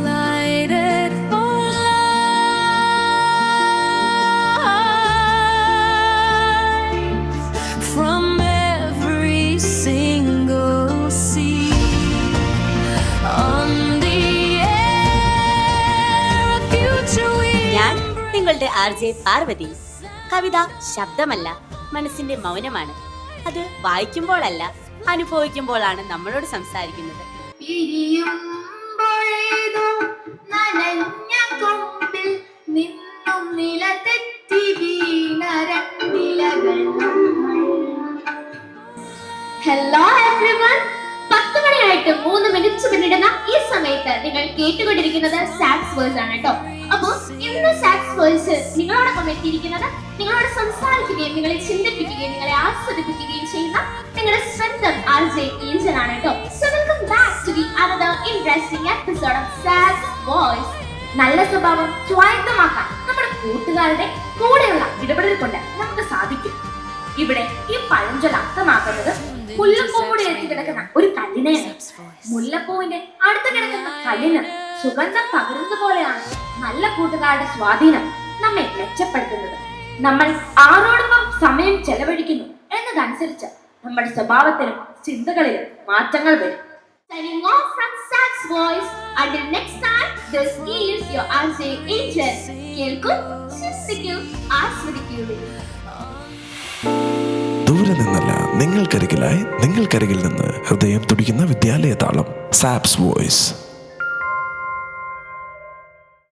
lighted for life from every single seed on the air, a future we ഞാൻ നിങ്ങളുടെ RJ Parvathi. കവിത ശബ്ദമല്ല, മനസ്സിന്റെ മൗനമാണ്. അത് വായിക്കുമ്പോഴല്ല, അനുഭവിക്കുമ്പോഴാണ് നമ്മളോട് സംസാരിക്കുന്നത്. പിരിയുമ്പോഴേതോ നനഞ്ഞ കൊമ്പിൽ നിന്നും നിലതെറ്റി വീണ രണ്ടിലകൾ നമ്മൾ. ഹലോ എവ്രിവൺ, 10 മണിയായിട്ട് 3 മിനിറ്റ് പിന്നിടുന്ന ഈ സമയത്ത് നിങ്ങൾ കേട്ടുകൊണ്ടിരിക്കുന്നത് സാക്സ് വേഴ്സ് ആണ് കേട്ടോ. അപ്പോ ഇന്ന് സാക്സ് വേഴ്സ് നിങ്ങളോടൊപ്പം എത്തിയിരിക്കുന്നത്, നിങ്ങളോട് സംസാരിക്കുകയും നിങ്ങളെ ചിന്തിപ്പിക്കുകയും നിങ്ങളെ ആസ്വദിപ്പിക്കുകയും ചെയ്യുന്ന നിങ്ങളുടെ സ്വന്തം RJ ഏഞ്ചൽ ആണ് കേട്ടോ. So welcome back to the another interesting episode of Sax Voice. നല്ല സ്വഭാവം സ്വായത്തമാക്കാൻ നമ്മുടെ കൂട്ടുകാരുടെ കൂടെയുള്ള ഇടപെടൽ കൊണ്ട് നമുക്ക് സാധിക്കും. ഇവിടെ ഈ പഴഞ്ചൊൽ അർത്ഥമാക്കുന്നത് മുല്ലപ്പൂവിടെ എത്തി കിടക്കുന്ന ഒരു കല്ലിനെയാണ്. മുല്ലപ്പൂവിന്റെ അടുത്ത് കിടക്കുന്ന കല്ലിന് സുഗന്ധം പകരുന്നത് പോലെയാണ് നല്ല കൂട്ടുകാരുടെ സ്വാധീനം നമ്മെ മെച്ചപ്പെടുത്തുന്നത്. നമ്മൾ ആരോടൊപ്പം സമയം ചെലവഴിക്കുന്നു എന്നതനുസരിച്ച് നമ്മുടെ സ്വഭാവത്തിലും ചിന്തകളിലും മാറ്റങ്ങൾ വരും. Signing off from Sax Voice. Until next time, this is your RJ Angel. കേൾക്കൂ, ചിന്തിക്കൂ, ആസ്വദിക്കൂ. ദൂരെ നിന്നല്ല, നിങ്ങൾക്കരികിലായി, നിങ്ങൾക്കരികിൽ നിന്ന് ഹൃദയം തുടിക്കുന്ന വിദ്യാലയ താളം. സാപ്സ് വോയിസ്.